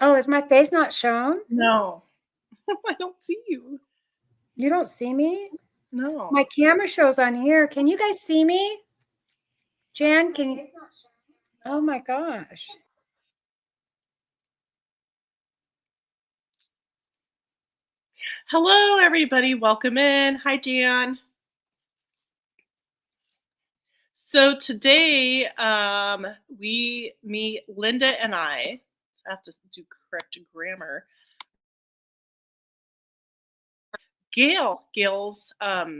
Oh, is my face not shown? No. I don't see you. You don't see me? No. My camera shows on here. Can you guys see me? Jan, can you? Oh my gosh. Hello, everybody. Welcome in. Hi, Jan. So today, we meet Lynda and I have to do correct grammar. Gail's got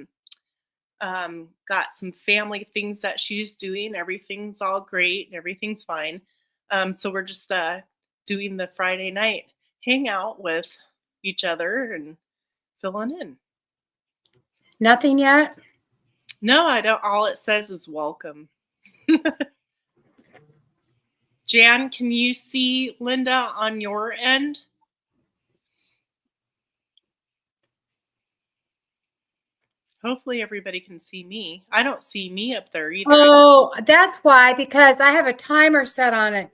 some family things that she's doing. Everything's all great and everything's fine. So we're just doing the Friday night hangout with each other and filling in. Nothing yet? No, I don't. All it says is welcome. Jan, can you see Lynda on your end? Hopefully everybody can see me. I don't see me up there either. Oh, that's why, because I have a timer set on it.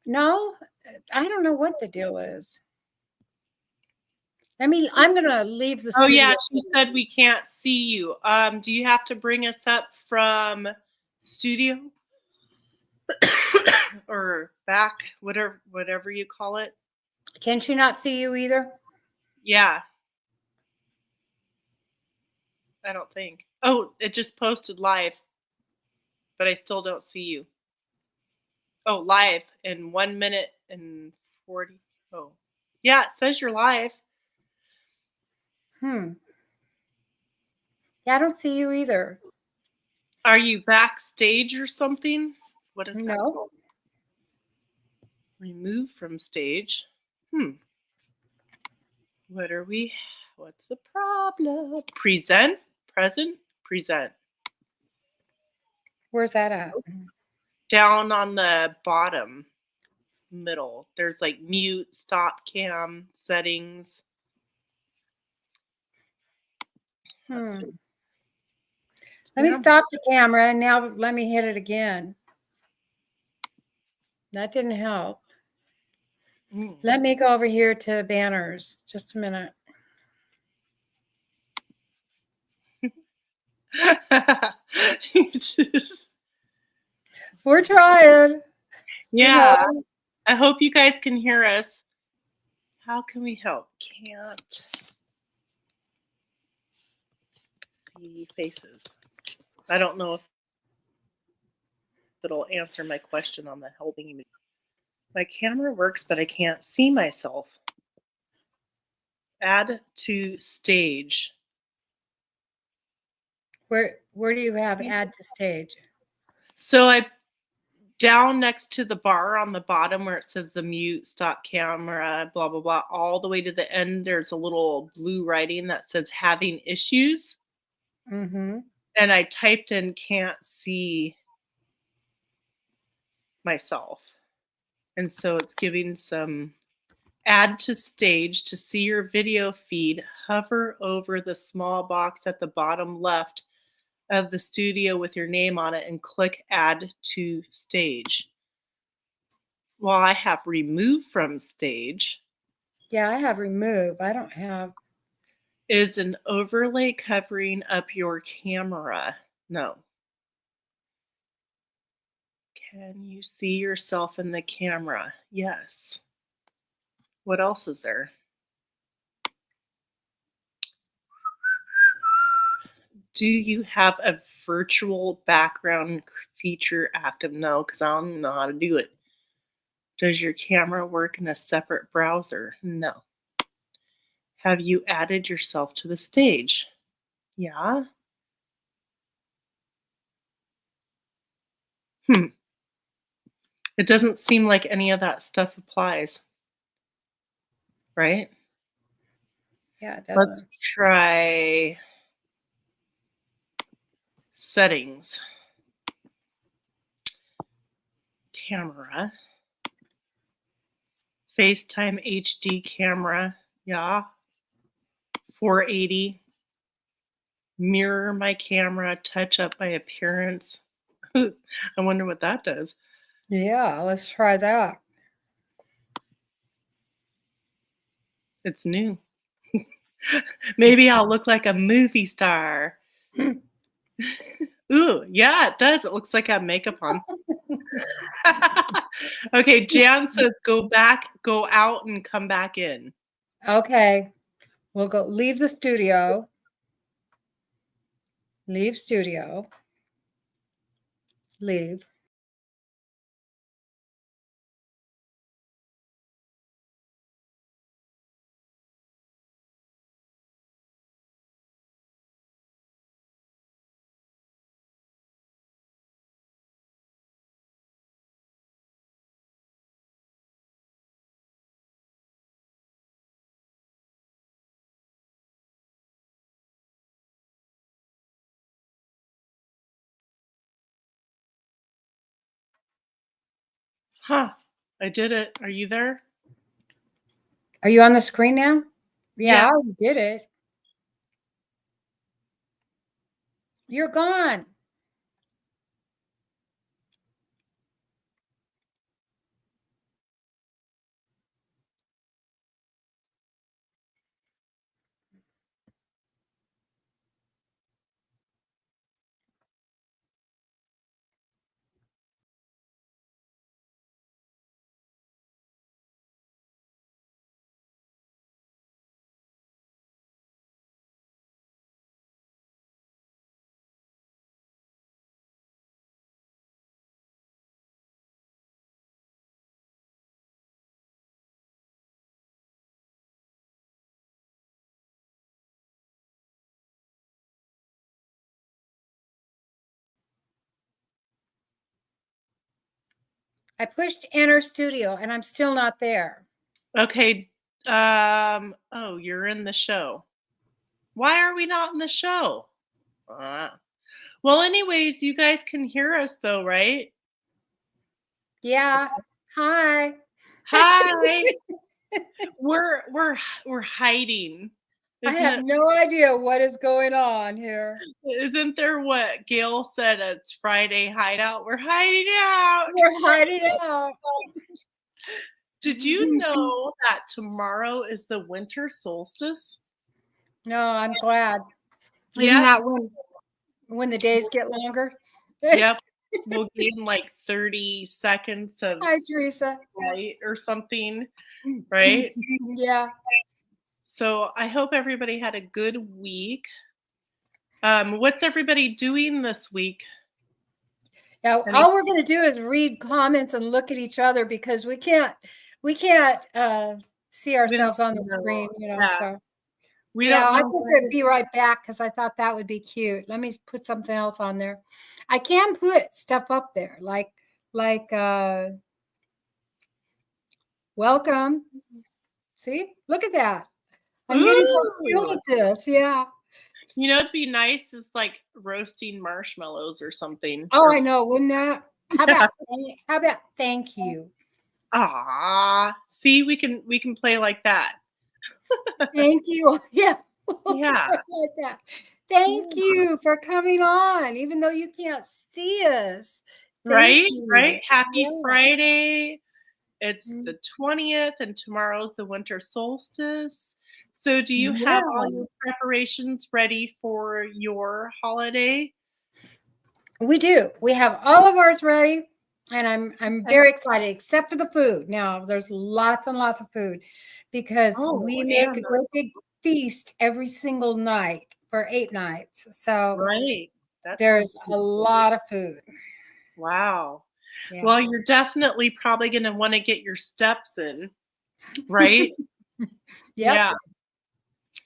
No, I don't know what the deal is. I'm going to leave the studio. Oh, yeah, she said we can't see you. Do you have to bring us up from studio? Or back, whatever you call it. Can she not see you either? Yeah. I don't think. Oh, it just posted live, but I still don't see you. Oh, live in 1 minute and 40. Oh, yeah, it says you're live. Yeah, I don't see you either. Are you backstage or something? What is that No. called? Remove from stage. What are we? What's the problem? Present? Present? Present. Where's that at? Down on the bottom middle. There's like mute, stop cam, settings. Let me stop the camera and now let me hit it again. That didn't help. Let me go over here to banners. Just a minute. We're trying. Yeah. You know? I hope you guys can hear us. How can we help? Can't see faces. I don't know if it'll answer my question on the helping me. My camera works, but I can't see myself. Add to stage. Where do you have add to stage? So I down next to the bar on the bottom where it says the mute, stop camera, blah, blah, blah, all the way to the end, there's a little blue writing that says having issues. And I typed in can't see myself. And so it's giving some add to stage to see your video feed. Hover over the small box at the bottom left of the studio with your name on it and click add to stage. Well, I have remove from stage. Yeah, I have remove. I don't have. Is an overlay covering up your camera? No. Can you see yourself in the camera? Yes. What else is there? Do you have a virtual background feature active? No, because I don't know how to do it. Does your camera work in a separate browser? No. Have you added yourself to the stage? Yeah. It doesn't seem like any of that stuff applies. Right? Yeah, it doesn't. Let's try settings. Camera. FaceTime HD camera. Yeah. 480. Mirror my camera. Touch up my appearance. I wonder what that does. Yeah, let's try that. It's new. Maybe I'll look like a movie star. Ooh, yeah, it does. It looks like I have makeup on. Okay, Jan says go out and come back in. Okay. We'll go leave the studio. Leave studio. Leave. Huh. I did it. Are you there? Are you on the screen now? Yeah, Yeah. I already did it. You're gone. I pushed enter studio and I'm still not there. Okay. Oh, you're in the show. Why are we not in the show? Well, anyways, you guys can hear us though, right? Yeah. Hi. Hi. we're hiding. I have no idea what is going on here. Isn't there what Gail said? It's Friday Hideout. We're hiding out. We're hiding out. Did you know that tomorrow is the winter solstice? No, I'm glad. Isn't Yep. that when the days get longer? Yep. We'll gain like 30 seconds of Hi, Teresa. light or something, right? Yeah. So I hope everybody had a good week. What's everybody doing this week? Now, all we're going to do is read comments and look at each other because we can't see ourselves on the screen, you know. Yeah. So We yeah, don't I know think I'd be right back because I thought that would be cute. Let me put something else on there. I can put stuff up there like welcome. See, look at that. I'm getting so skilled at this. Yeah. You know, it'd be nice is like roasting marshmallows or something. Oh, I know. Wouldn't that? How about thank you? Ah, see, we can play like that. Thank you. Yeah. Yeah. Like that. Thank you for coming on, even though you can't see us. Right? Right? Happy Friday. It's the 20th and tomorrow's the winter solstice. So do you have all your preparations ready for your holiday? We do. We have all of ours ready. And I'm very excited, except for the food. Now there's lots and lots of food because we make a great big feast every single night for 8 nights. So there's a lot of food. Wow. Yeah. Well, you're definitely probably going to want to get your steps in, right? Yeah.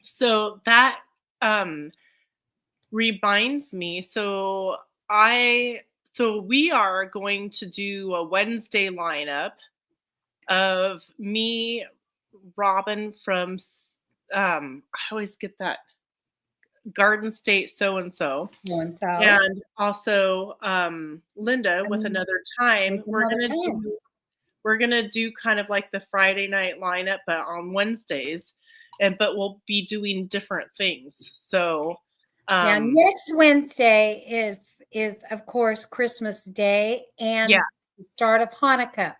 So that reminds me. So we are going to do a Wednesday lineup of me, Robin from I always get that Garden State so and and also Lynda with another time. We're gonna do kind of like the Friday night lineup, but on Wednesdays, but we'll be doing different things. So now next Wednesday is of course Christmas Day and the start of Hanukkah.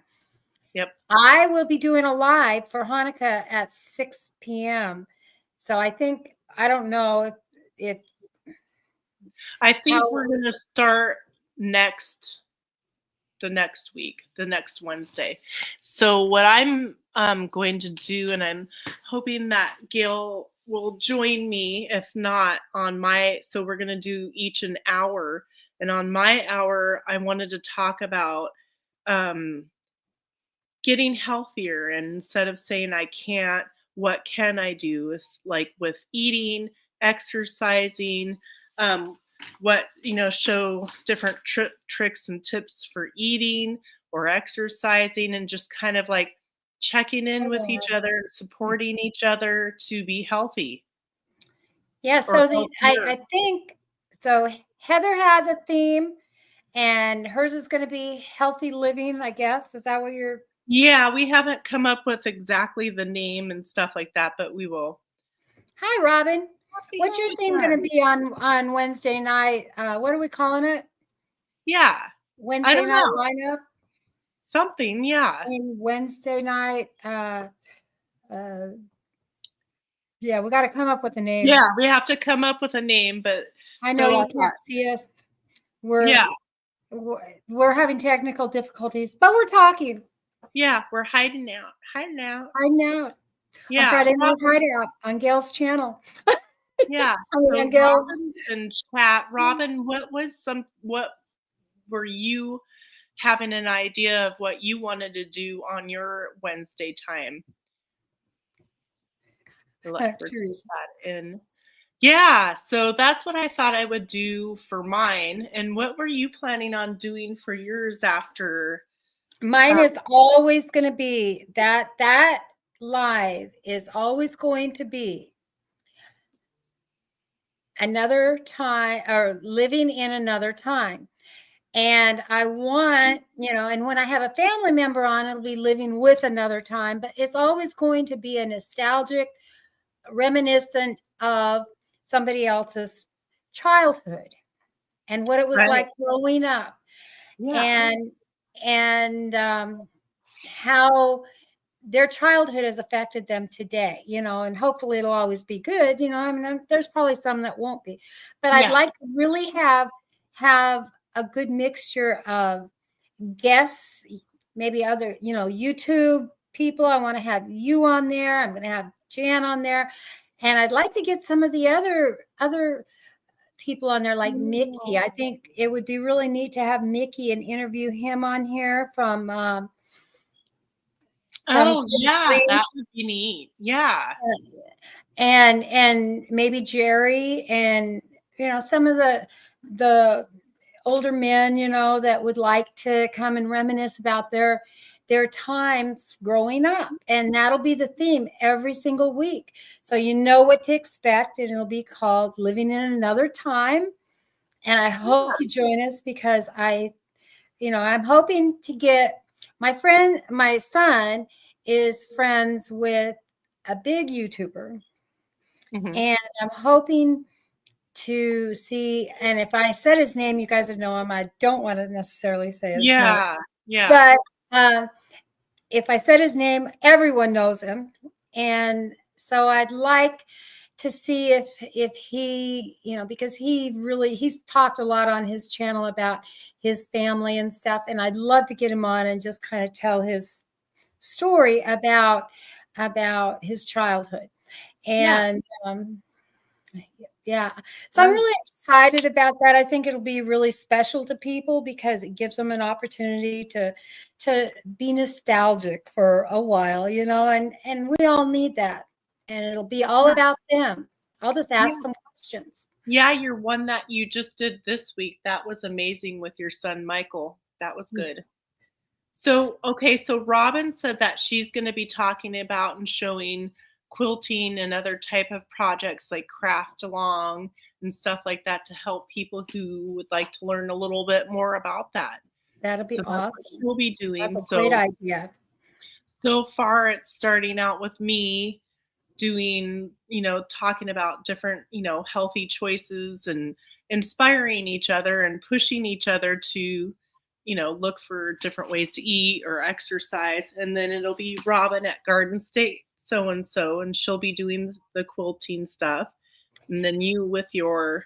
Yep. I will be doing a live for Hanukkah at 6 p.m. So I think, I don't know if I think how we're going to start the next week, the next Wednesday. So what I'm going to do, and I'm hoping that Gail will join me, if not on my, so we're going to do each an hour. And on my hour, I wanted to talk about um, getting healthier. And instead of saying I can't, what can I do with eating, exercising, um, what, show different tricks and tips for eating or exercising, and just kind of like checking in with each other, supporting each other to be healthy Yeah, or so healthier. I think so. Heather has a theme, and hers is going to be healthy living, I guess. Is that what you're? Yeah, we haven't come up with exactly the name and stuff like that, but we will. Hi, Robin. Happy What's your theme going to Halloween. be on Wednesday night? What are we calling it? Yeah, I Wednesday don't night know. lineup. Something, yeah. And Wednesday night. Uh, yeah, we got to come up with a name. Yeah, we have to come up with a name, but I know so I you thought, can't see us. yeah, We're having technical difficulties, but we're talking. yeah, we're hiding out, hiding out. I know. On Yeah, Friday Night Robin, Hideout on Gail's channel. yeah. I mean, on So Gail's. Robin's in chat. Robin, what were you having an idea of what you wanted to do on your Wednesday time? Let her type that in. Yeah, so that's what I thought I would do for mine. And what were you planning on doing for yours after? Mine is always going to be that live is always going to be another time, or living in another time. And I want, and when I have a family member on, it'll be living with another time, but it's always going to be a nostalgic, reminiscent of somebody else's childhood and what it was Right. like growing up. Yeah. And how their childhood has affected them today, and hopefully it'll always be good. I mean, there's probably some that won't be, but I'd Yeah. like to really have a good mixture of guests, maybe other, YouTube people. I want to have you on there. I'm going to have Jan on there, and I'd like to get some of the other people on there, like Mickey. I think it would be really neat to have Mickey and interview him on here from Oh, yeah, that would be neat. Yeah. and maybe Jerry, and some of the older men, that would like to come and reminisce about their times growing up. And that'll be the theme every single week. So you know what to expect, and it'll be called Living in Another Time. And I hope you join us, because I'm hoping to get my son is friends with a big YouTuber. Mhm. And I'm hoping to see, and if I said his name, you guys would know him. I don't want to necessarily say his name. Yeah. But if I said his name, everyone knows him. And so I'd like to see if he, because he's talked a lot on his channel about his family and stuff. And I'd love to get him on and just kind of tell his story about his childhood. And yeah. So I'm really excited about that. I think it'll be really special to people, because it gives them an opportunity to be nostalgic for a while, and we all need that. And it'll be all about them. I'll just ask some questions. Yeah, your one that you just did this week, that was amazing with your son, Michael. That was good. So, okay, so Robin said that she's going to be talking about and showing quilting and other type of projects like craft along and stuff like that, to help people who would like to learn a little bit more about that. That'll be So that's awesome. what she'll be doing. That's a great idea. So far it's starting out with me doing, talking about different, healthy choices and inspiring each other and pushing each other to look for different ways to eat or exercise. And then it'll be Robin at Garden State so-and-so, and she'll be doing the quilting stuff. And then you with yours.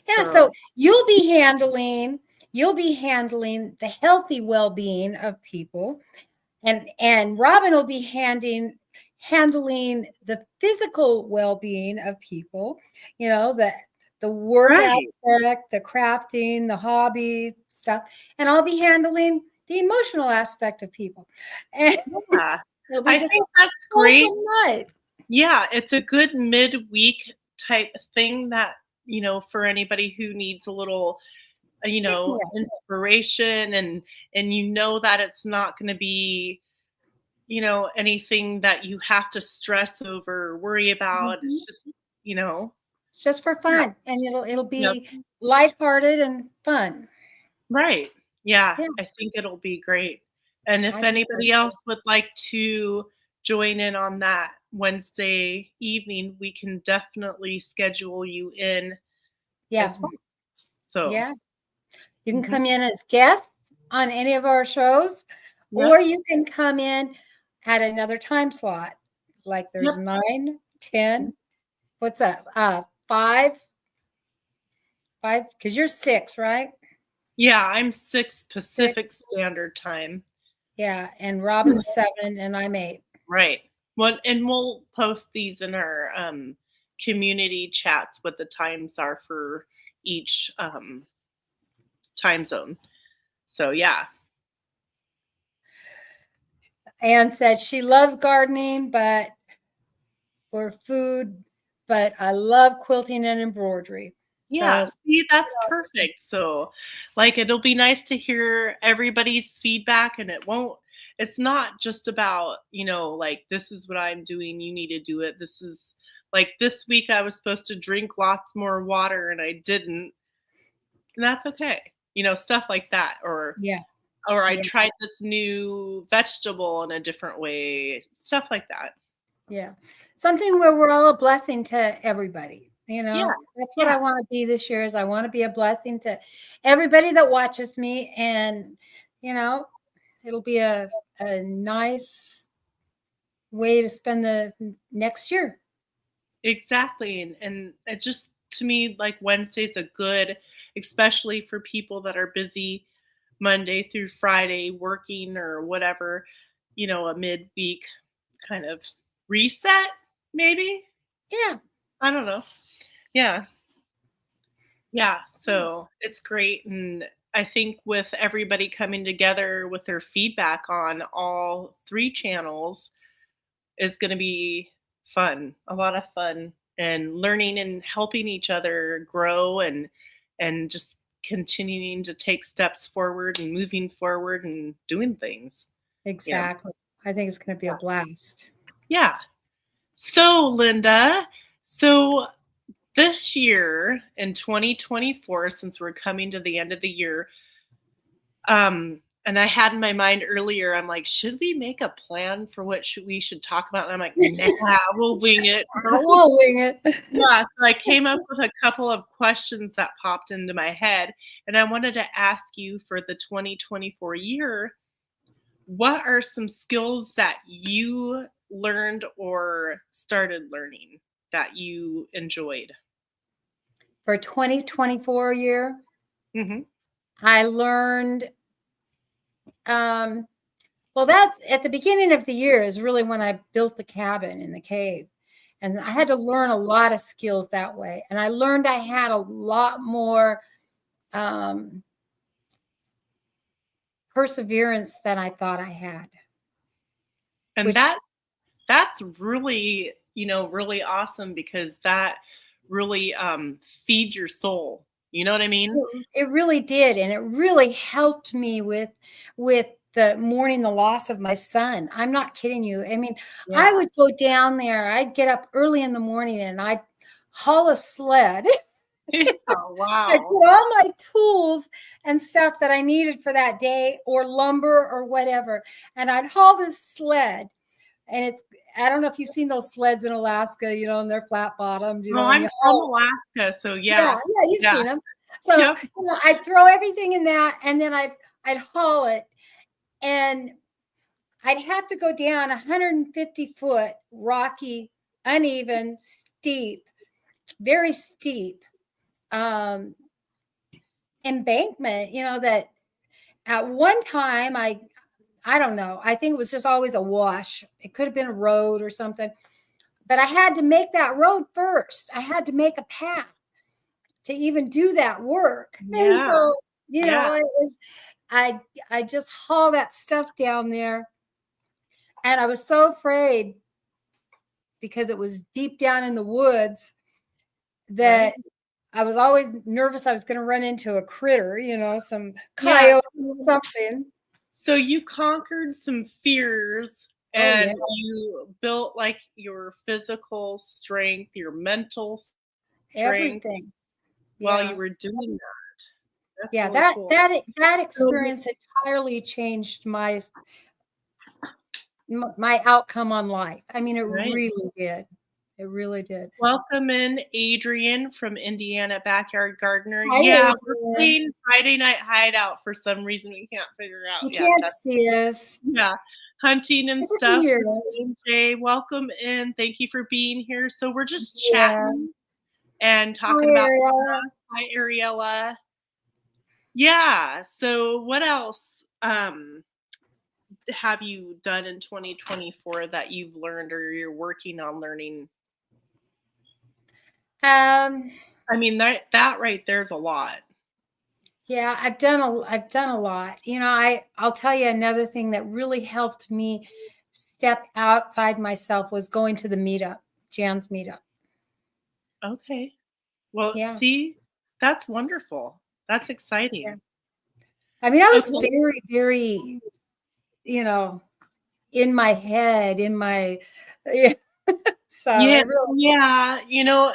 Yeah, so you'll be handling the healthy well-being of people, and Robin will be handling the physical well-being of people, the work aspect, the crafting, the hobby stuff, and I'll be handling the emotional aspect of people. And I think that's great. Night. Yeah, it's a good midweek type thing that, for anybody who needs a little, inspiration, and that it's not going to be, anything that you have to stress over, worry about. Mm-hmm. It's just, it's just for fun, and it'll be lighthearted and fun. Right. Yeah, I think it'll be great. And if anybody else would like to join in on that Wednesday evening, we can definitely schedule you in. Yeah. Well. So you can come in as guests on any of our shows, or you can come in at another time slot. Like there's 9, 10. What's up? 5, because you're 6, right? Yeah, I'm 6 Pacific Standard Time. Yeah, and Robin's 7, and I'm 8. Right. Well, and we'll post these in our community chats, what the times are for each time zone. So, yeah. Anne said she loves gardening, but for food, but I love quilting and embroidery. Yeah, see, that's perfect. So, it'll be nice to hear everybody's feedback, and it's not just about, this is what I'm doing, you need to do it. This is this week I was supposed to drink lots more water and I didn't. And that's okay. Stuff like that. Or I tried this new vegetable in a different way, stuff like that. Yeah. Something where we're all a blessing to everybody. That's what I want to be this year. Is I want to be a blessing to everybody that watches me, and it'll be a nice way to spend the next year. Exactly, and it just, to me, Wednesday's a good, especially for people that are busy Monday through Friday working or whatever, a midweek kind of reset, maybe. Yeah. I don't know. Yeah. So it's great. And I think with everybody coming together with their feedback on all 3 channels is going to be fun, a lot of fun, and learning and helping each other grow and just continuing to take steps forward and moving forward and doing things. Exactly. I think it's going to be a blast. Yeah. So, Lynda, this year in 2024, since we're coming to the end of the year, and I had in my mind earlier, I'm like, should we make a plan for what we should talk about? And I'm like, nah, we'll wing it. We'll wing it. Yeah, so I came up with a couple of questions that popped into my head, and I wanted to ask you for the 2024 year, what are some skills that you learned or started learning that you enjoyed? For 2024 year, I learned, that's at the beginning of the year is really when I built the cabin in the cave. And I had to learn a lot of skills that way. And I learned I had a lot more perseverance than I thought I had. And that's really, really awesome, because that really feeds your soul. You know what I mean? It really did. And it really helped me with the mourning the loss of my son. I'm not kidding you. I mean, I would go down there. I'd get up early in the morning and I'd haul a sled. Oh, wow. I'd put all my tools and stuff that I needed for that day, or lumber or whatever. And I'd haul this sled. And I don't know if you've seen those sleds in Alaska, and they're flat bottomed. I'm from Alaska, so yeah. Yeah, you've seen them. So Yep. I'd throw everything in that, and then I'd haul it, and I'd have to go down 150-foot rocky, uneven, steep, very steep embankment. That at one time I don't know. I think it was just always a wash. It could have been a road or something, but I had to make that road first. I had to make a path to even do that work. And Yeah. so, Yeah. it was, I just haul that stuff down there. And I was so afraid because it was deep down in the woods that Right. I was always nervous I was going to run into a critter, some coyote or something. So you conquered some fears Oh, yeah. and you built like your physical strength, your mental strength Everything. while you Yeah. were doing that. That's Yeah, really that cool. that that So, experience entirely changed my outcome on life. I mean, it right. really did. It really did. Welcome in Adrian from Indiana Backyard Gardener. Hi, Yeah, we're Adrian. playing Friday Night Hideout for some reason we can't figure out You yet. can't see us. Yeah, hunting and I can stuff hear with us. Jay. Welcome in. Thank you for being here. So we're just Yeah. chatting and Hi, talking about Ariella. hi Ariella. Yeah. So what else have you done in 2024 that you've learned or you're working on learning? Um, I mean that right there's a lot. yeah, I've done a lot. I'll tell you another thing that really helped me step outside myself was going to the meetup, Jan's meetup. Okay. Well, Yeah. see, that's wonderful. That's Yeah. exciting. I mean, I was Okay. very, very, in my head, yeah. So Yeah, it really, yeah,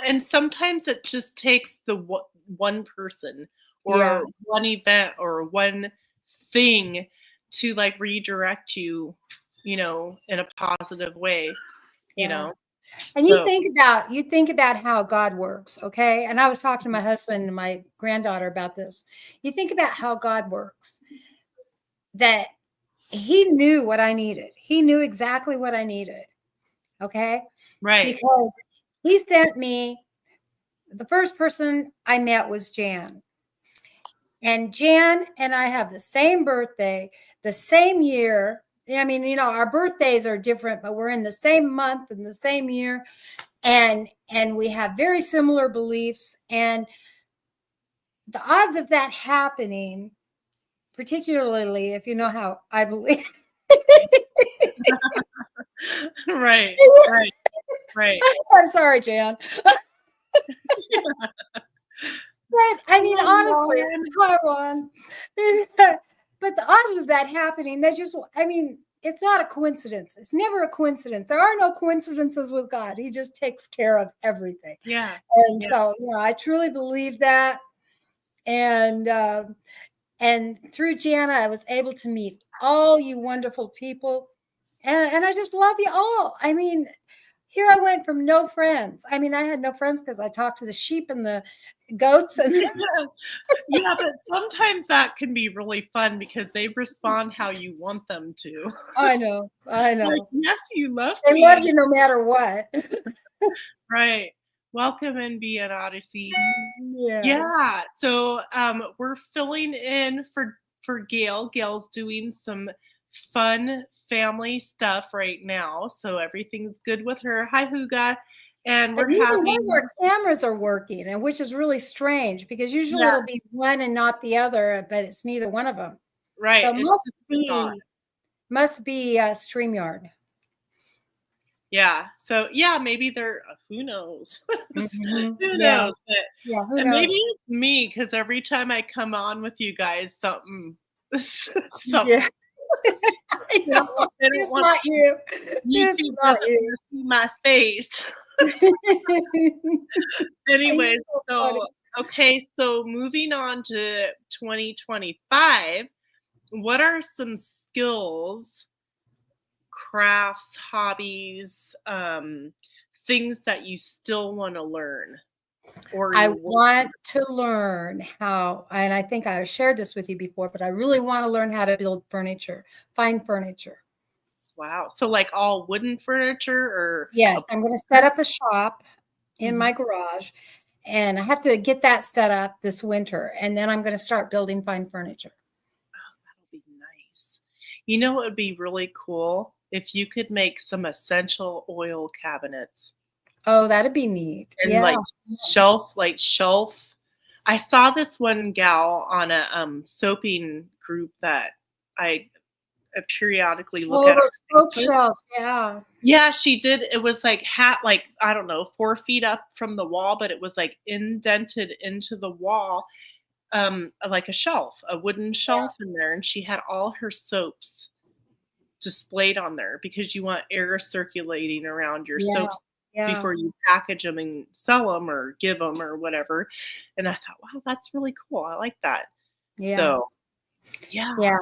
and sometimes it just takes the one person yeah, or one event or one thing to like redirect you, in a positive way, you yeah. know. And So, you think about how God works, okay? And I was talking to my husband and my granddaughter about this. You think about how God works, that he knew what I needed. He knew exactly what I needed, okay? right. Because he sent me, the first person I met was Jan. And Jan and I have the same birthday, the same year. I mean, our birthdays are different, but we're in the same month and the same year. And we have very similar beliefs. And the odds of that happening, particularly if you know how I believe. Right. Right. Right. I'm sorry, Jan. But I mean, honestly, hi, Ron. But the odds of that happening, it's not a coincidence. It's never a coincidence. There are no coincidences with God. He just takes care of everything. Yeah. And Yeah. so, I truly believe that. And through Jana, I was able to meet all you wonderful people. And I just love you all. I mean, here I went from no friends. I mean, I had no friends because I talked to the sheep and the goats and Yeah, but sometimes that can be really fun because they respond how you want them to. I know. Like, yes, you love They love me. you no matter what. Right. Welcome and be an Odyssey. Yes. Yeah. So we're filling in for Gail. Gail's doing some fun family stuff right now. So everything's good with her. Hi, Huga. And we're And neither one having of our cameras are working, and which is really strange because usually yeah, it'll be one and not the other, but it's neither one of them. right. So it It's just not. must be StreamYard. Yeah. So yeah, maybe they're who knows? Mm-hmm. Who Yeah. knows? But, Yeah. Who and maybe knows? it's me because every time I come on with you guys, something Yeah. something I know. they don't It's want not you. It's YouTube not doesn't you. want to see my face. Anyways, so okay, so moving on to 2025, what are some skills, crafts, hobbies, things that you still want to learn? Or I you want to learn how, and I think I shared this with you before, but I really want to learn how to build furniture, fine furniture. Wow. So like all wooden furniture or Yes, I'm going to set up a shop in my Mhm. garage, and I have to get that set up this winter, and then I'm going to start building fine furniture. That'll be nice. You know what would be really cool? If you could make some essential oil cabinets Oh, that'd be neat. and Yeah. shelf. I saw this one gal on a soaping group that I periodically look Oh, at on those soap Facebook. shelves. Yeah. Yeah, she did. It was like like I don't know, 4 feet up from the wall, but it was like indented into the wall, like a shelf, a wooden Yeah. shelf in there, and she had all her soaps displayed on there because you want air circulating around your Yeah. soaps Yeah. before you package them and sell them or give them or whatever. And I thought, wow, that's really cool. I like that. Yeah. So, yeah. Yeah.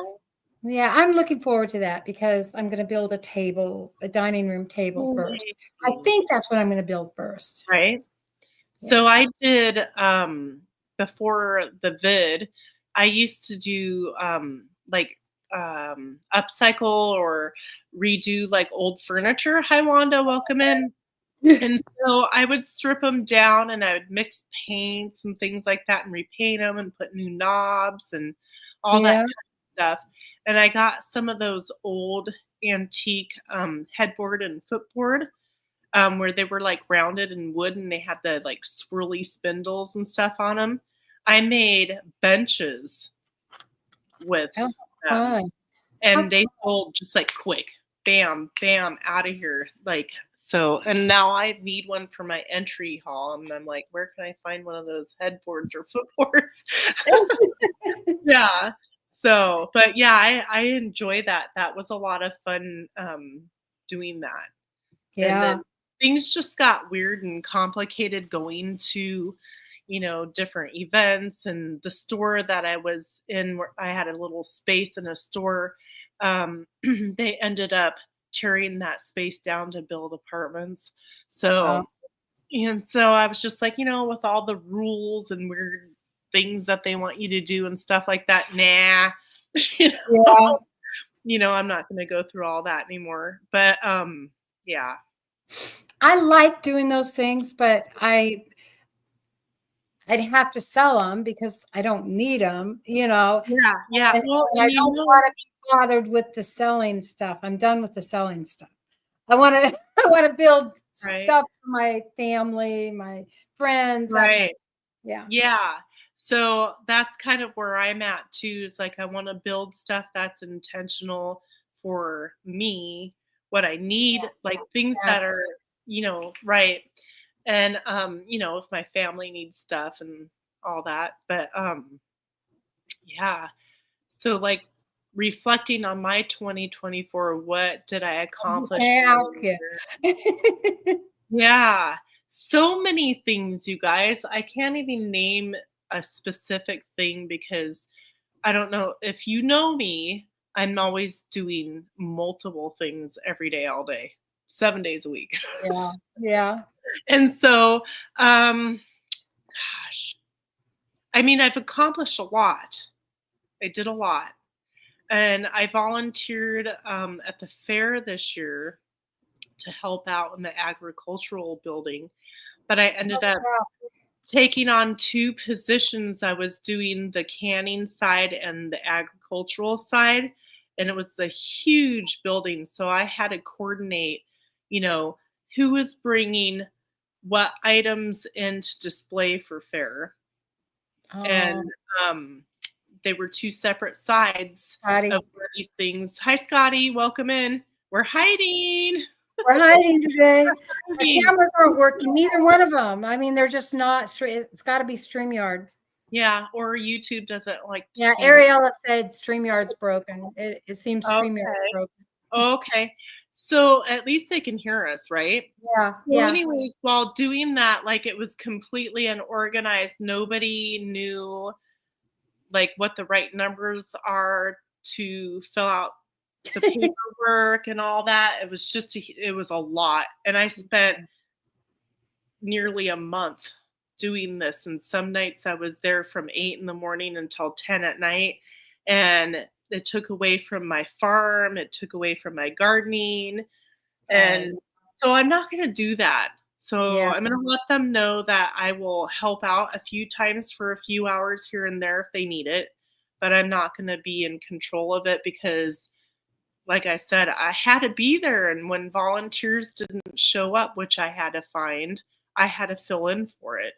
Yeah, I'm looking forward to that because I'm going to build a table, a dining room table first. I Yay. think that's what I'm going to build first. Right. Yeah. So I did before the vid, I used to do like upcycle or redo like old furniture. Hi Wanda, welcome in. And so I would strip them down and I would mix paints and things like that and repaint them and put new knobs and all that Yeah. kind of stuff. And I got some of those old antique headboard and footboard where they were like rounded in wood and they had the like swirly spindles and stuff on them. I made benches with Oh, them fun. and they sold just like quick, bam, bam, out of here. Like, so, and now I need one for my entry hall. And I'm like, where can I find one of those headboards or footboards? Yeah. So, but yeah, I enjoy that. That was a lot of fun doing that. And Yeah. then things just got weird and complicated going to, different events and the store that I was in where I had a little space in a store. They ended up tearing that space down to build apartments. Oh, So I was just like, with all the rules and weird things that they want you to do and stuff like that, nah, you know, yeah. I'm not going to go through all that anymore. But yeah. I like doing those things, but I'd have to sell them because I don't need them, Yeah, yeah. and, Well, and I and don't want to be bothered with the selling stuff. I'm done with the selling stuff. I want to, I want to build right, stuff for my family, my friends. right. Yeah. Yeah. So that's kind of where I'm at too. Is like I want to build stuff that's intentional for me, what I need, like things that Exactly. are, right. And if my family needs stuff and all that. But yeah. So like reflecting on my 2024, what did I I'm just accomplish going to in ask the year? you. Yeah. So many things, you guys. I can't even name a specific thing because I don't know. If you know me, I'm always doing multiple things every day, all day, 7 days a week. Yeah. Yeah. And so, um, gosh, I mean, I've accomplished a lot. I did a lot. And I volunteered at the fair this year to help out in the agricultural building. But I ended up taking on 2 positions. I was doing the canning side and the agricultural side, and it was a huge building, so I had to coordinate, you know, who was bringing what items in to display for fair, Oh, and, they were 2 separate sides Scotty. of where these things. Hi, Scotty, welcome in. We're hiding. We're hiding today. Our Hiding. cameras aren't working. Neither one of them. I mean, they're just not straight. It's got to be StreamYard. Yeah, or YouTube doesn't like to Yeah, see me. Ariella said StreamYard's broken. It seems StreamYard's Okay. broken. Okay. So at least they can hear us, right? Yeah, So yeah. anyways, while doing that, like it was completely unorganized. Nobody knew like what the right numbers are to fill out the paperwork and all that. It was just it was a lot. And I spent nearly a month doing this. And some nights I was there from 8 in the morning until 10 at night. And it took away from my farm, it took away from my gardening. And so I'm not going to do that. So I'm going to let them know that I will help out a few times for a few hours here and there if they need it, but I'm not going to be in control of it because, like I said, I had to be there. And when volunteers didn't show up, which I had to find, I had to fill in for it.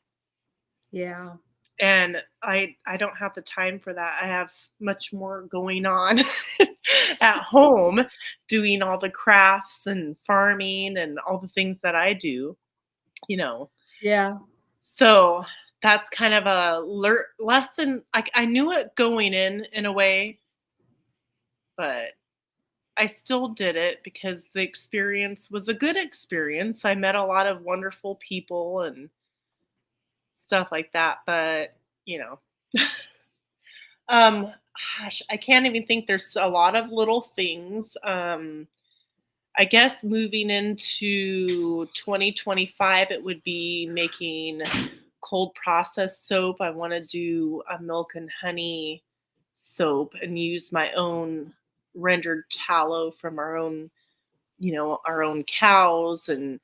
Yeah. And I don't have the time for that. I have much more going on at home doing all the crafts and farming and all the things that I do, you know. Yeah. So that's kind of a lesson. I knew it going in a way, but I still did it because the experience was a good experience. I met a lot of wonderful people and stuff like that, but you know. Um, Gosh, I can't even think. There's a lot of little things. I guess moving into 2025, it would be making cold processed soap. I want to do a milk and honey soap and use my own rendered tallow from our own, our own cows and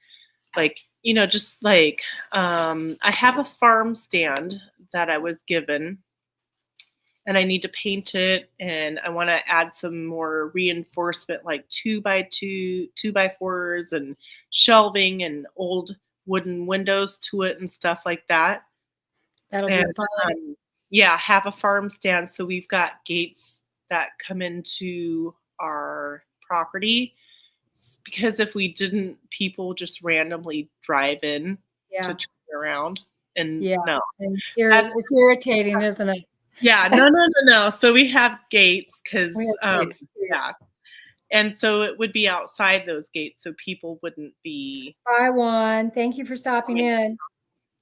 just like I have a farm stand that I was given and I need to paint it and I want to add some more reinforcement like 2x2, 2x4s and shelving and old wooden windows to it and stuff like that. That'll And be fun. have a farm stand. So we've got gates that come into our property because if we didn't, people just randomly drive in to turn around. And no, and it's irritating, isn't it? Yeah, no. So we have gates because, yeah. And so it would be outside those gates so people wouldn't be. Bye, Juan. Thank you for stopping in.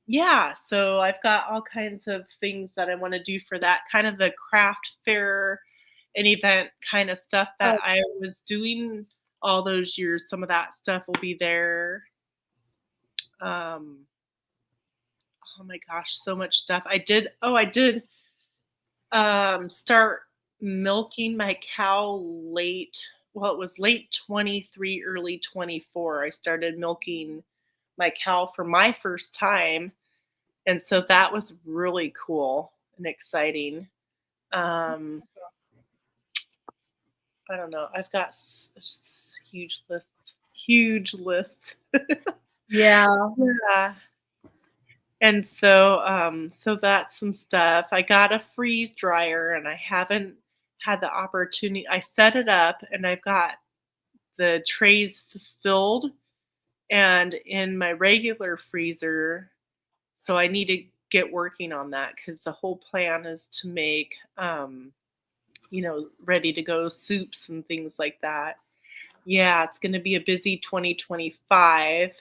Yeah, so I've got all kinds of things that I want to do for that, kind of the craft fair and event kind of stuff that I was doing all those years. Some of that stuff will be there. Oh my gosh, so much stuff. I did start milking my cow late. Well, it was late 23, early 24. I started milking my cow for my first time. And so that was really cool and exciting. I don't know. I've got huge lists. Yeah. Yeah. And so that's some stuff. I got a freeze dryer and I haven't had the opportunity. I set it up and I've got the trays filled and in my regular freezer. So I need to get working on that because the whole plan is to make, ready to go soups and things like that. Yeah, it's going to be a busy 2025.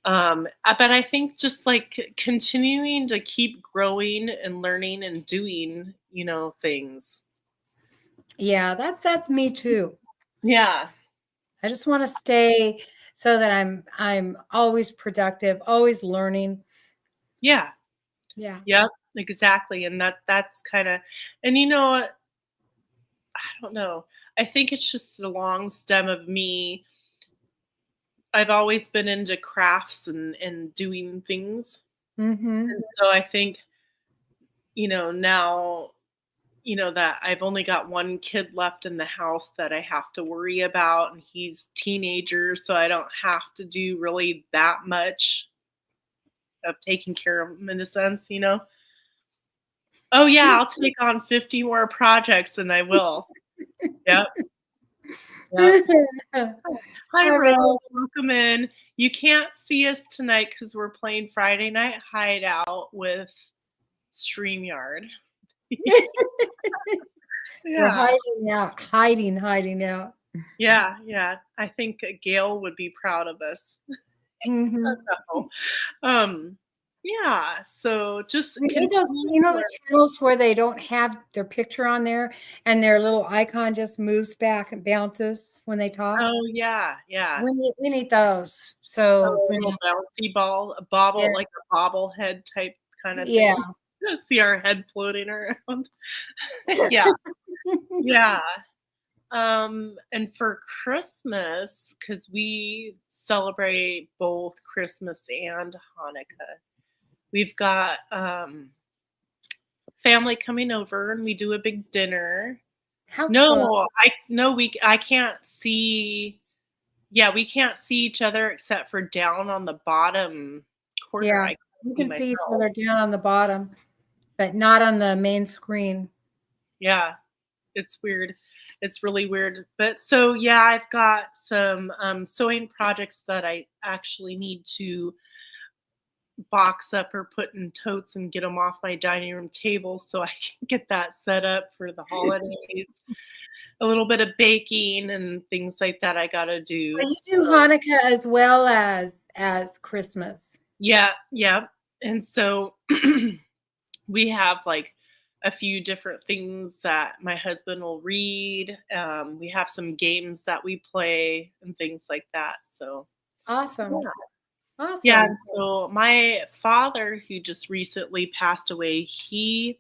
But I think just like continuing to keep growing and learning and doing, things. Yeah, that's me too. Yeah. I just want to stay so that I'm always productive, always learning. Yeah. Yeah. Yep, exactly. And that's kind of, and I don't know. I think it's just the long stem of me. I've always been into crafts and doing things. Mm-hmm. And so I think, now, that I've only got one kid left in the house that I have to worry about, and he's teenager, so I don't have to do really that much of taking care of him in a sense, Oh yeah, I'll take on 50 more projects than I will. Yep. Hi, Rose. Welcome in. You can't see us tonight because we're playing Friday Night Hideout with StreamYard. We're hiding out. Yeah. I think Gail would be proud of us. Mm-hmm. Um, Yeah. So just You know those, continue you to know learn. the channels where they don't have their picture on there and their little icon just moves back and bounces when they talk? Oh, yeah, yeah. We need those. A So when little bouncy ball, a bobble, yeah, like a bobblehead type kinda yeah. thing. See our head floating around. Yeah, yeah. And for Christmas, because we celebrate both Christmas and Hanukkah, we've got, family coming over, and we do a big dinner. How fun. No, I can't see. Yeah, we can't see each other except for down on the bottom corner. Yeah. I can You see can see each myself. other down on the bottom, but not on the main screen. Yeah, it's weird. It's really weird. But so, yeah, I've got some, sewing projects that I actually need to box up or put in totes and get them off my dining room table so I can get that set up for the holidays. A little bit of baking and things like that I gotta So do. you do So Hanukkah as well as Christmas. yeah, yeah. And so we have like a few different things that my husband will read. We have some games that we play and things like that. So Awesome. yeah. Yeah. Awesome. And so my father, who just recently passed away, he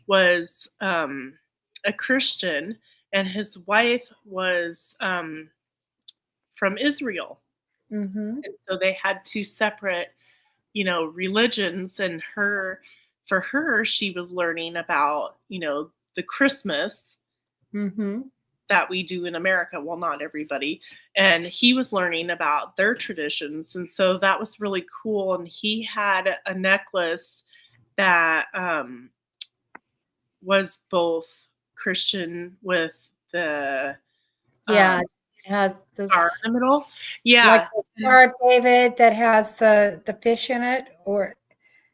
was a Christian, and his wife was from Israel. Mhm. And so they had two separate, religions. And for her, she was learning about, the Christmas Mhm. that we do in America. Well, not everybody. And he was learning about their traditions. And so that was really cool. And he had a necklace that was both Christian with the Yeah, um, it has the star in the middle. like Yeah. the Star of David that has the fish in it, or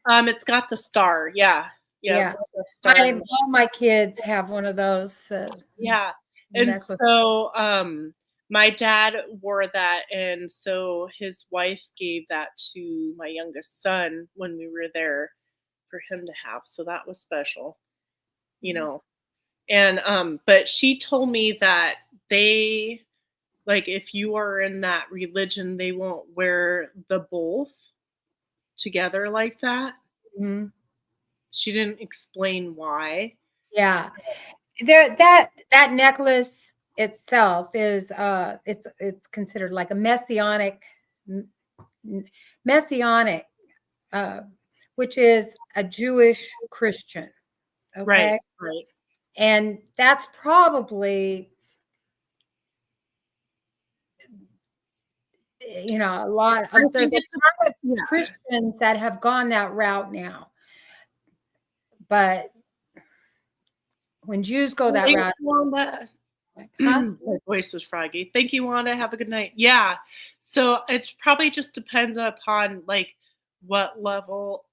It's got the star. Yeah. Yeah. yeah. The star in the middle. All my kids have one of those Yeah. And necklaces. so my dad wore that, and so his wife gave that to my youngest son when we were there for him to have. So that was special, you know. And but she told me that they, like, if you are in that religion, they won't wear the both together like that. Mhm. She didn't explain why. Yeah. That necklace itself is it's considered like a m- messianic uh which is a Jewish Christian, Right, okay? right. And that's probably, a lot I of there's think a it's lot of yeah. Christians that have gone that route now. But when Jews go that Thanks, route, Wanda. like, huh? My voice was froggy. Thank you, Wanda. Have a good night. Yeah. So it probably just depends upon like what level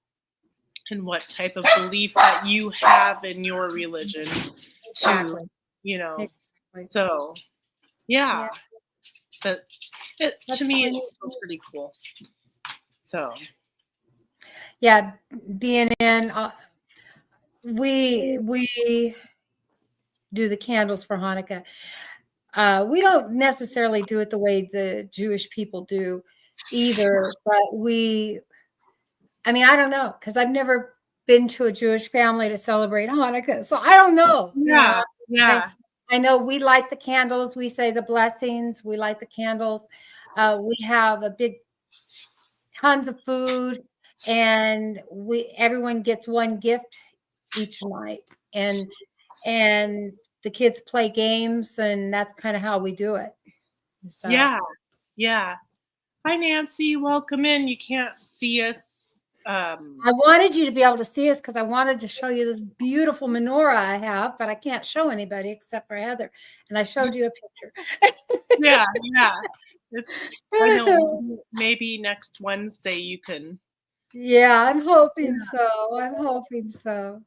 and what type of belief that you have in your religion too, Exactly. you know. Exactly. So Yeah, yeah. But to that's me funny. it's still pretty cool. So Yeah, being in we do the candles for Hanukkah. We don't necessarily do it the way the Jewish people do either, but I mean, I don't know because I've never been to a Jewish family to celebrate Hanukkah, so I don't know. yeah, I yeah. I know we light the candles. We say the blessings. We light the candles. We have a big tons of food, and we everyone gets one gift each night, and the kids play games, and that's kind of how we do it. So Yeah. Yeah. Hi Nancy, welcome in. You can't see us. I wanted you to be able to see us because I wanted to show you this beautiful menorah I have, but I can't show anybody except for Heather. And I showed you a picture. Yeah, yeah. It's, I know maybe next Wednesday you can. Yeah, I'm hoping Yeah. so. I'm hoping so.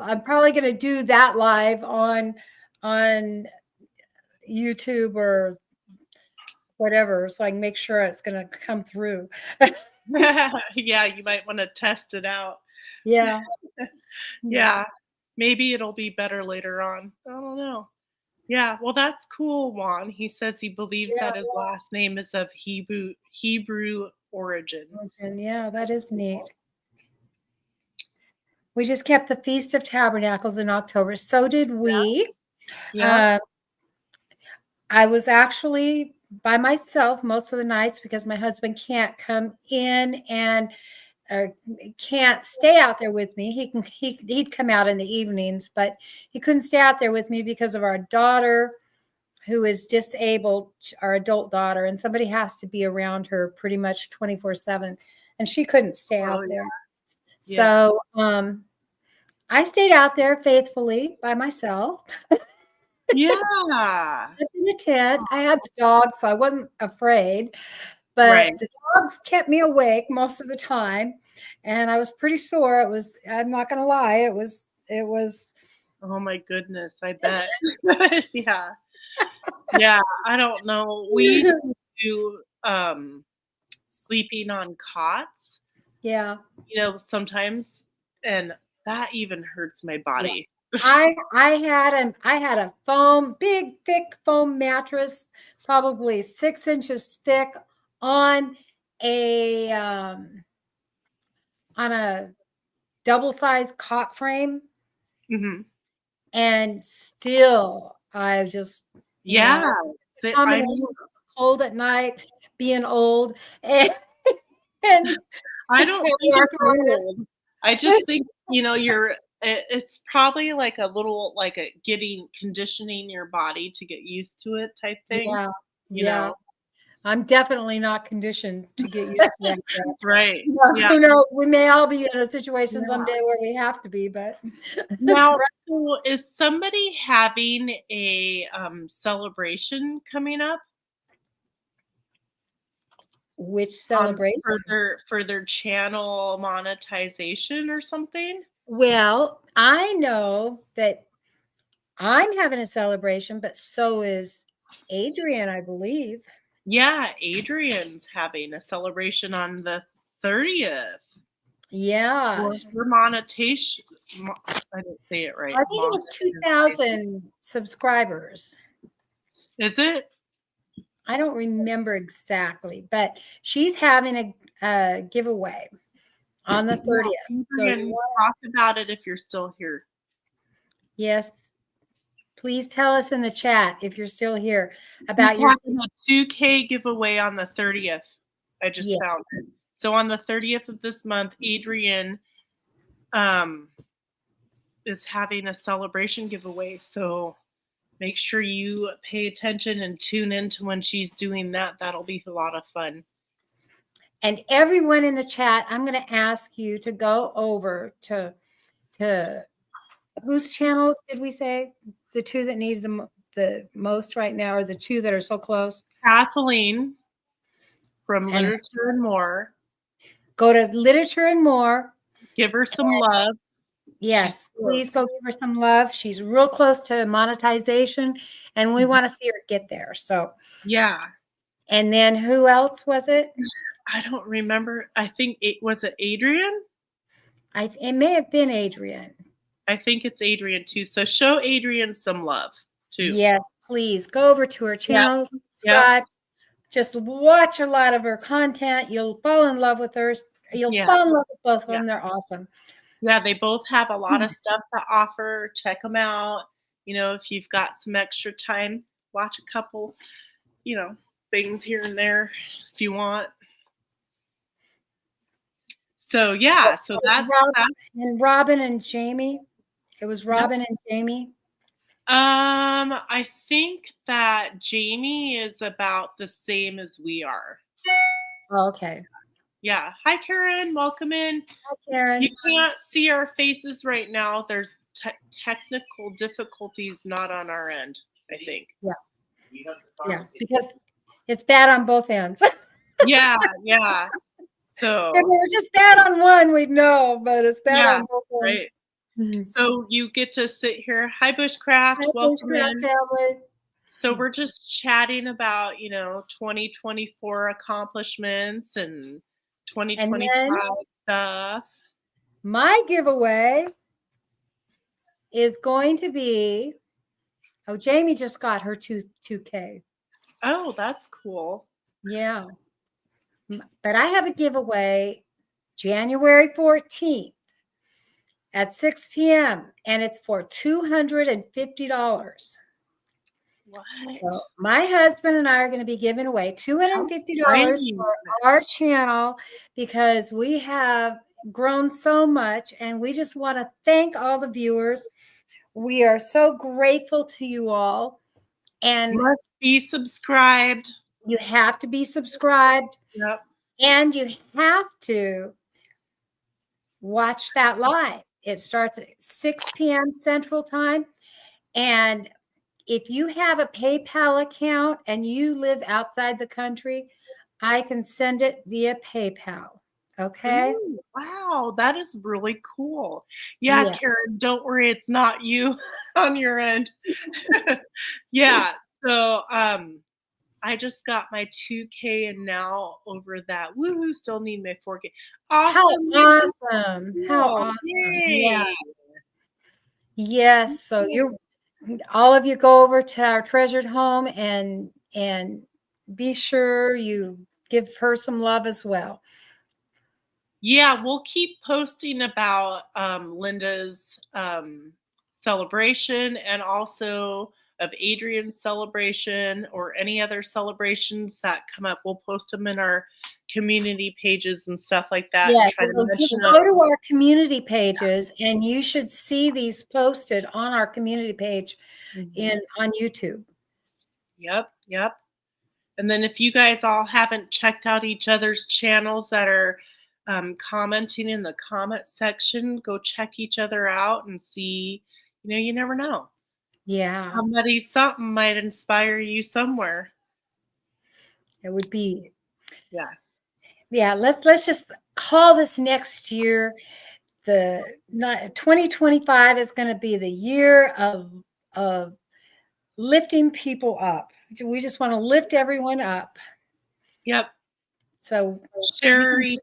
I'm probably going to do that live on YouTube or whatever, so I can make sure it's going to come through. Yeah, you might want to test it out. Yeah. Yeah, maybe it'll be better later on. I don't know. Yeah, well, that's cool, Juan. He says he believes Yeah. that his last name is of Hebrew origin. Yeah, that is neat. We just kept the Feast of Tabernacles in October. So did we. Yeah. I was actually by myself most of the nights because my husband can't come in and can't stay out there with me. He'd come out in the evenings, but he couldn't stay out there with me because of our daughter who is disabled, our adult daughter, and somebody has to be around her pretty much 24/7, and she couldn't stay out there. Yeah. So I stayed out there faithfully by myself. Yeah. In a tent. I had the dog, so I wasn't afraid. But Right. the dogs kept me awake most of the time, and I was pretty sore. I'm not gonna lie, it was Oh my goodness, I bet. Yeah. Yeah, I don't know. We used to do, sleeping on cots, yeah. sometimes, and that even hurts my Yeah. body. I had a big, thick foam mattress, probably 6 inches thick, on a double-sized cot frame, Mhm. and still I just, Yeah. I combination know. of cold at night, being old, and I don't think it's arthritis. old. I just think, it's probably like a little like a getting conditioning your body to get used to it type thing, Yeah, you yeah. know? I'm definitely not conditioned to get used to that yet. Right. Yeah. Who knows? We may all be in a situation Yeah. someday where we have to be, but Now, so is somebody having a, celebration coming up which celebration? for their channel monetization or something? Well, I know that I'm having a celebration, but so is Adrian, I believe. Yeah, Adrian's having a celebration on the 30th. Yeah. For monetization. I didn't say it right. I think it was 2,000 subscribers. Is it? I don't remember exactly, but she's having a giveaway on the 30th. Adrian, talk about it if you're still here. Yes. Please tell us in the chat if you're still here He's about your having a 2K giveaway on the 30th. I just found it. So on the 30th of this month, Adrian is having a celebration giveaway. So make sure you pay attention and tune in to when she's doing that. That'll be a lot of fun. And everyone in the chat, I'm going to ask you to go over to whose channels did we say? The two that need the most right now, or the two that are so close? Kathleen from Literature and More. Go to Literature and More. Give her some love. Yes, please go give her some love. She's real close to monetization, and we want to see her get there. So yeah. And then who else was it? I don't remember. I think it was Adrian. It may have been Adrian. I think it's Adrian too. So show Adrian some love too. Yes, please go over to her channel, subscribe. Yep. Just watch a lot of her content. You'll fall in love with her. You'll fall in love with both of them. They're awesome. Yeah, they both have a lot of stuff to offer. Check them out. If you've got some extra time, watch a couple, things here and there if you want. So yeah, so that's Robin and Jamie. It was Robin and Jamie. I think that Jamie is about the same as we are. Oh, okay. Yeah. Hi, Karen. Welcome in. Hi, Karen. You can't see our faces right now. There's technical difficulties not on our end, I think. Yeah. Yeah, because it's bad on both ends. Yeah. So if it were just bad on one, we'd know, but it's bad on both ends. Right. Mm-hmm. So you get to sit here. Hi, Bushcraft. Hi, welcome Bushcraft in. Family. So we're just chatting about, 2024 accomplishments and 2025 stuff. My giveaway is going to be, Jamie just got her 2K. Oh, that's cool. Yeah. But I have a giveaway January 14th at 6 p.m. and it's for $250. What? So my husband and I are going to be giving away $250 for our channel because we have grown so much and we just want to thank all the viewers. We are so grateful to you all. And must be subscribed. You have to be subscribed. Yep. And you have to watch that live. It starts at 6 p.m. Central Time. And if you have a PayPal account and you live outside the country, I can send it via PayPal. Okay. Ooh, wow, that is really cool. Yeah, Karen, don't worry, it's not you on your end. Yeah. So I just got my 2K and now over that. Woohoo, still need my 4K. Awesome. How awesome. Yeah. Yes. So all of you go over to our treasured home and be sure you give her some love as well. Yeah, we'll keep posting about Lynda's celebration and also of Adrian's celebration or any other celebrations that come up. We'll post them in our community pages and stuff like that. Yeah, and try to go to our community pages and you should see these posted on our community page on YouTube. Yep. And then if you guys all haven't checked out each other's channels that are commenting in the comment section, go check each other out and see, you never know. Yeah. Something might inspire you somewhere. It would be. Yeah. Yeah. Let's just call this next year. The 2025 is going to be the year of lifting people up. We just want to lift everyone up. Yep. So sharing,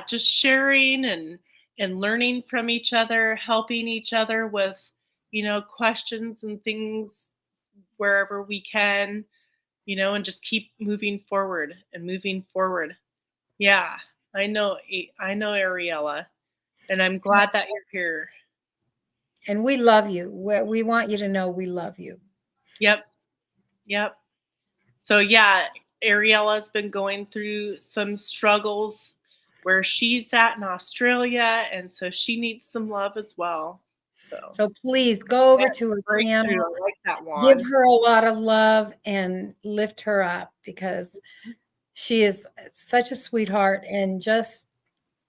just sharing and learning from each other, helping each other with, questions and things wherever we can, and just keep moving forward. Yeah, I know, Ariella, and I'm glad that you're here. And we love you. We want you to know we love you. Yep. So yeah, Ariella's been going through some struggles where she's at in Australia, and so she needs some love as well. So please go over to her channel, I like that one. give her a lot of love and lift her up because she is such a sweetheart and just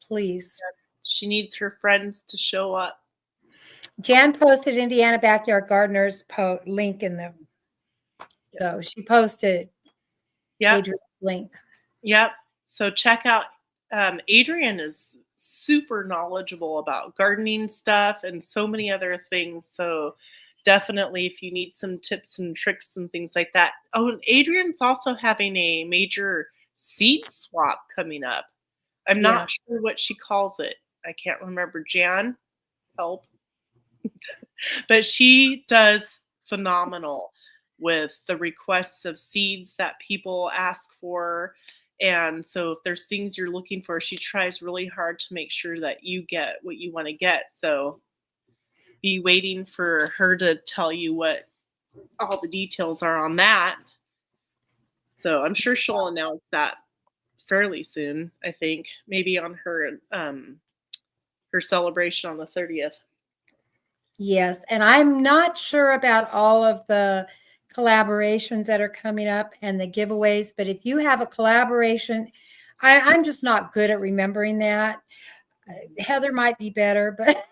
please. She needs her friends to show up. Jan posted Indiana Backyard Gardeners link in the. So she posted Adrian's link. Yep. So check out. Adrian is super knowledgeable about gardening stuff and so many other things. So definitely, if you need some tips and tricks and things like that. Oh, and Adrian's also having a major seed swap coming up. I'm not sure what she calls it. I can't remember. Jan, help. But she does phenomenal with the requests of seeds that people ask for. And so if there's things you're looking for, she tries really hard to make sure that you get what you want to get. So be waiting for her to tell you what all the details are on that. So I'm sure she'll announce that fairly soon, I think, maybe on her celebration on the 30th. Yes, and I'm not sure about all of the collaborations that are coming up and the giveaways, but if you have a collaboration, I'm just not good at remembering that. Heather might be better, but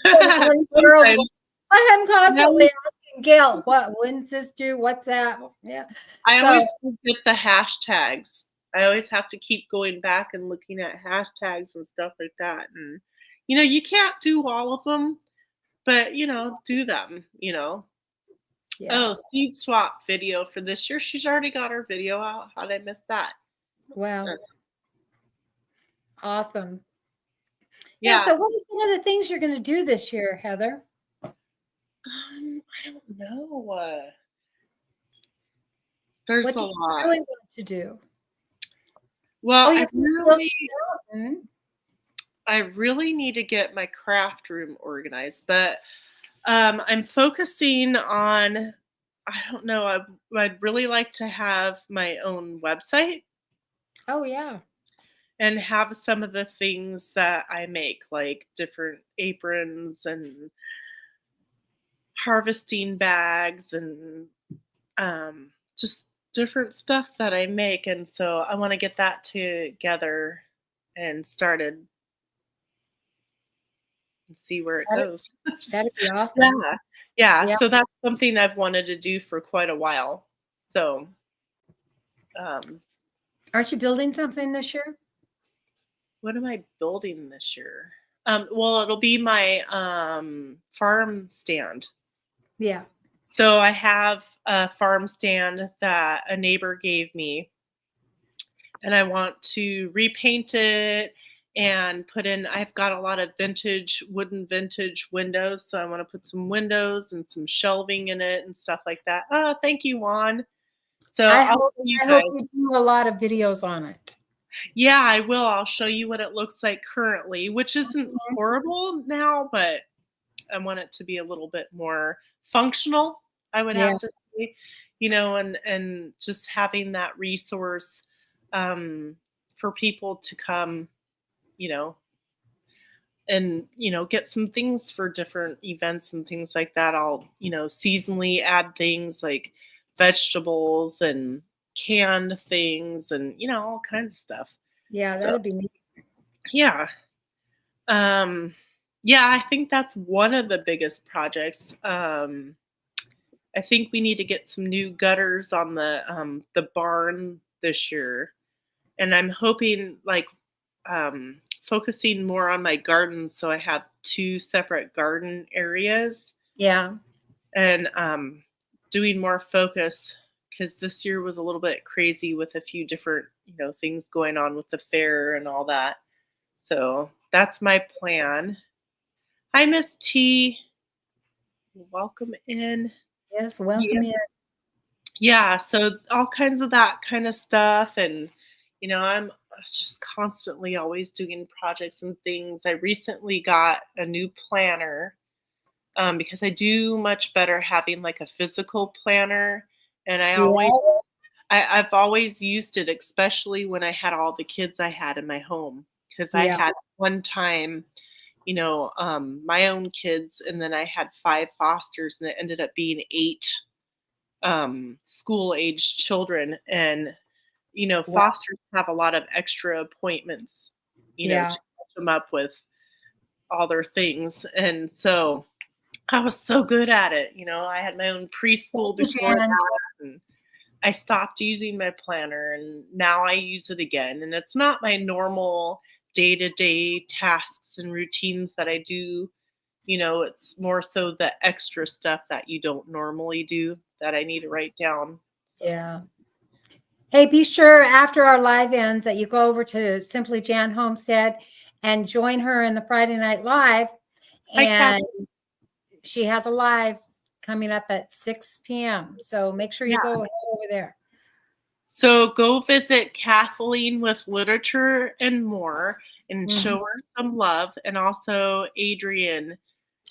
I'm constantly asking Gail, when's this due? What's that? Yeah. I always forget the hashtags. I always have to keep going back and looking at hashtags and stuff like that. And, you can't do all of them, but, do them, Yeah. Oh, seed swap video for this year. She's already got her video out. How did I miss that? Wow. Awesome. Yeah. So what are some of the things you're going to do this year, Heather? I don't know. There's What a do you lot. really want to do? Well, I really need to get my craft room organized, but I'm focusing on, I don't know, I'd really like to have my own website Oh, yeah. and have some of the things that I make, like different aprons and harvesting bags and just different stuff that I make. And so I want to get that together and started and see where it goes. That'd be Yeah. awesome. Yeah. Yeah. So that's something I've wanted to do for quite a while. So, um, Aren't you building something this year? what am I building this year? Well, it'll be my farm stand. Yeah. So I have a farm stand that a neighbor gave me, and I want to repaint it and put in, I've got a lot of wooden vintage windows, so I want to put some windows and some shelving in it and stuff like that. Oh, thank you, Juan. So I I'll hope show you I guys. hope you do a lot of videos on it. Yeah, I will. I'll show you what it looks like currently, which isn't horrible now, but I want it to be a little bit more functional, I would Yeah. have to say, and just having that resource for people to come, you know, and get some things for different events and things like that. I'll seasonally add things like vegetables and canned things and all kinds of stuff. Yeah, So that'd be neat. yeah. Yeah, I think that's one of the biggest projects. I think we need to get some new gutters on the barn this year, and I'm hoping like focusing more on my garden, so I have two separate garden areas, Yeah. and doing more focus because this year was a little bit crazy with a few different things going on with the fair and all that. So that's my plan. Hi, Miss T. Welcome in. Yes, Yeah. welcome in. Yeah, so all kinds of that kind of stuff. And, I'm just constantly always doing projects and things. I recently got a new planner because I do much better having like a physical planner. And Yes. I've always used it, especially when I had all the kids I had in my home. Because I Yeah. had one time my own kids, and then I had 5 fosters, and it ended up being 8 school-aged children. And Wow. fosters have a lot of extra appointments, Yeah. to catch them up with all their things. And so I was so good at it. I had my own preschool Thank you, before Jan. that, and I stopped using my planner, and now I use it again. And it's not my normal day-to-day tasks and routines that I do. It's more so the extra stuff that you don't normally do that I need to write down. So Yeah. Hey, be sure after our live ends that you go over to Simply Jan Homestead and join her in the Friday Night Live. hi, Kathy. And she has a live coming up at 6 p.m. So make sure you Yeah. go over there. So go visit Kathleen with Literature and More and show her some love, and also Adrienne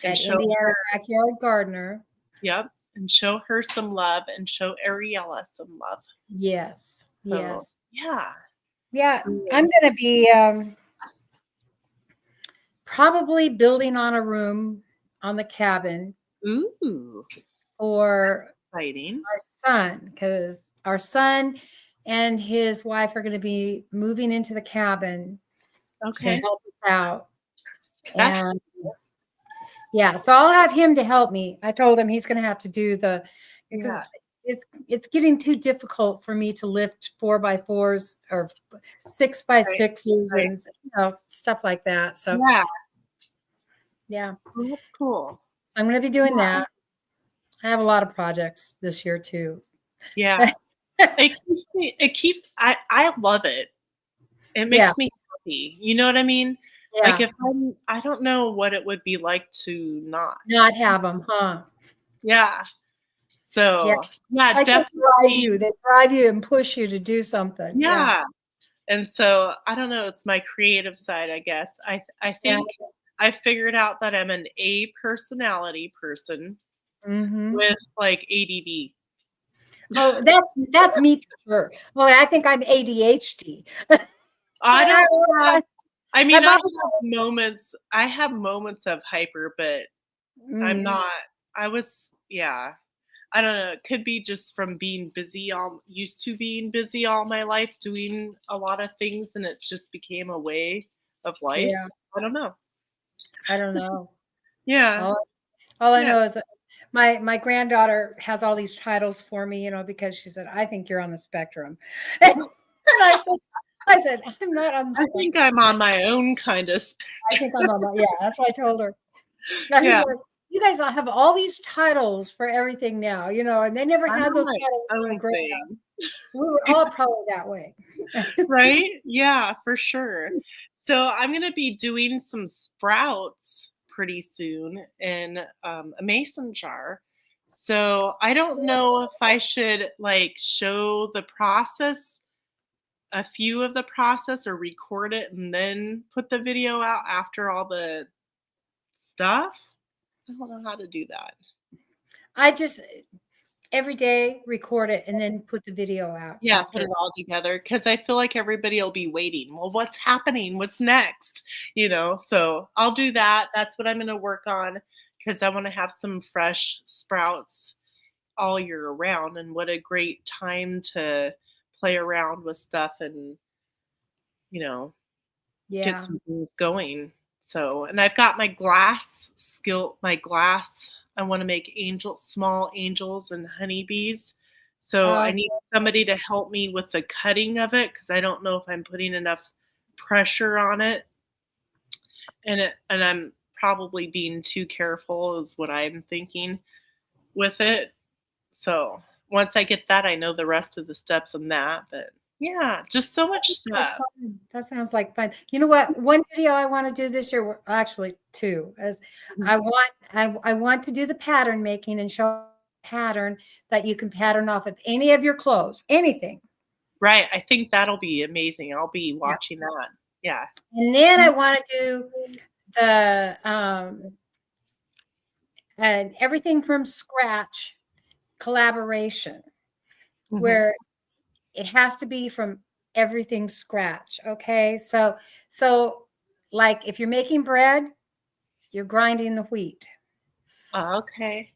and At show Indiana her, Backyard Gardener. yep, and show her some love, and show Ariella some love. Yes. So, Yes. yeah. Yeah. I'm going to be probably building on a room on the cabin Ooh, for exciting. our son, because our son and his wife are going to be moving into the cabin to Okay. help us out. That's And yeah, so I'll have him to help me. I told him he's going to have to do because it's getting too difficult for me to lift 4x4s or 6x6s right. and stuff like that. So yeah, Well, that's cool. so I'm going to be doing that. I have a lot of projects this year too. Yeah. I love it. It makes me healthy. You know what I mean? Like, Yeah. I don't know what it would be like to not. Not have them, huh? Yeah. Yeah. So, yeah, Like they drive definitely. you. They drive you and push you to do something. Yeah. Yeah. And so, I don't know, it's my creative side, I guess. I Yeah. think I figured out that I'm an A personality person Mhm. with, like, ADD. Oh, that's me for sure. Well, I think I'm ADHD. I I don't have I mean, I've I have moments of hyper, but I'm mm, not I was yeah. I don't know, it could be just from being busy all used to being busy all my life, doing a lot of things, and it just became a way of life. yeah, I don't know. I don't know. Yeah. All all I Yeah. know is that my granddaughter has all these titles for me, because she said, "I think you're on the spectrum." And I said, "I'm not on the I think spectrum. I'm on my own kind of I think I'm spectrum. on the," yeah, that's what I told her. I was Yeah. like, "You guys all have all these titles for everything now, and they never I'm had on those my titles when we were own growing up." thing. We were all probably that way. Right? Yeah, for sure. So I'm gonna be doing some sprouts pretty soon in a mason jar. So I don't know if I should like show the process, a few of the process, or record it and then put the video out after all the stuff. I don't know how to do that. I just every day record it and then put the video out Yeah, put after. it all together because I feel like everybody will be waiting. Well, what's happening? What's next? So I'll do that. That's what I'm gonna work on because I wanna have some fresh sprouts all year around, and what a great time to play around with stuff and, you know, get Yeah. some things going. So, and I've got my glass. I want to make small angels and honeybees. So I Oh, need somebody to help me with the cutting of it because I don't know if I'm putting enough pressure on it, and I'm probably being too careful is what I'm thinking with it. So once I get that, I know the rest of the steps on that. But yeah, just so much like stuff. fun. That sounds like fun. You know what? One video I want to do this year, actually two, is I want to do the pattern making and show a pattern that you can pattern off of any of your clothes, anything. Right, I think that'll be amazing. I'll be Yeah. watching that. Yeah. And then I want to do the and everything from scratch collaboration, Mhm. where it has to be from everything scratch. Okay. So like if you're making bread, you're grinding the wheat. Okay.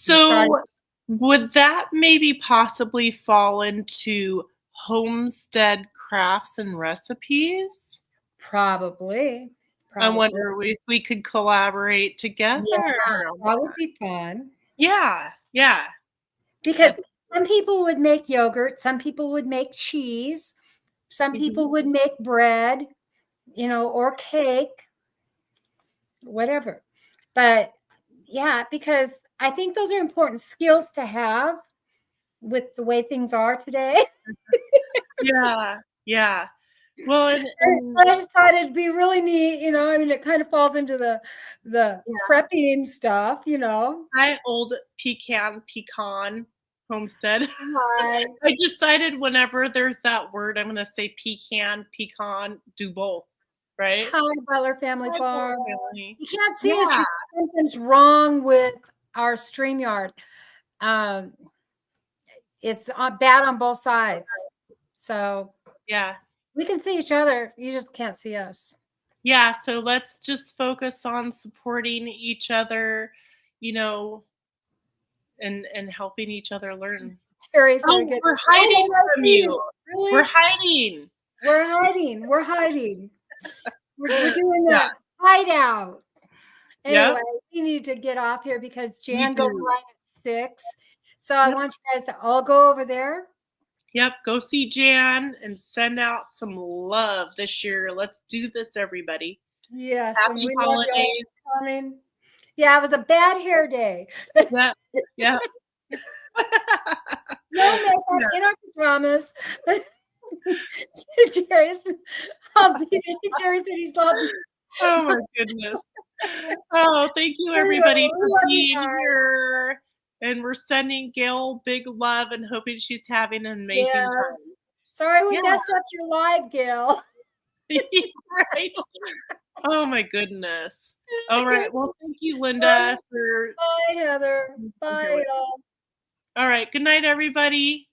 You're starting So, would that maybe possibly fall into homestead crafts and recipes? probably, I probably. wonder if we could collaborate Yeah, together on that would that. be fun Yeah, yeah. because That some people would make yogurt, some people would make cheese, some Mhm. people would make bread, or cake, whatever. But yeah, because I think those are important skills to have with the way things are today. Yeah, yeah. Well, and I just thought it'd be really neat. I mean, it kind of falls into the yeah. prepping stuff. Hi, old pecan homestead. Hi. I decided whenever there's that word, I'm gonna say pecan, do both, right? Hi, Butler Family Hi, Butler Farm. family. You can't see us Yeah, because something's wrong with our StreamYard. Um, it's bad on both sides. So yeah, we can see each other. You just can't see us. yeah, so let's just focus on supporting each other, you know, and helping each other learn. Terry's gonna Oh, get. we're Oh hiding my from goodness, you. We're really? hiding. We're hiding. We're hiding. We're doing Yeah, that hideout. yep, Anyway, we need to get off here because we Jan goes do. live at 6. So I Yep, want you guys to all go over there. yep, go see Jan and send out some love this year. Let's do this, everybody. Yes, and Happy we love you all holidays. for coming. Yeah, it was a bad hair day. Yep, yep. No makeup Yeah. in our pajamas. Jerry said he's lobbying. Oh my goodness. Oh, thank you everybody for being here. And we're sending Gail big love and hoping she's having an amazing time. Sorry we messed up your live, Gail. Right. Oh my goodness. All right. Well, thank you, Lynda. Bye, Heather. Bye, y'all. All right. Good night, everybody.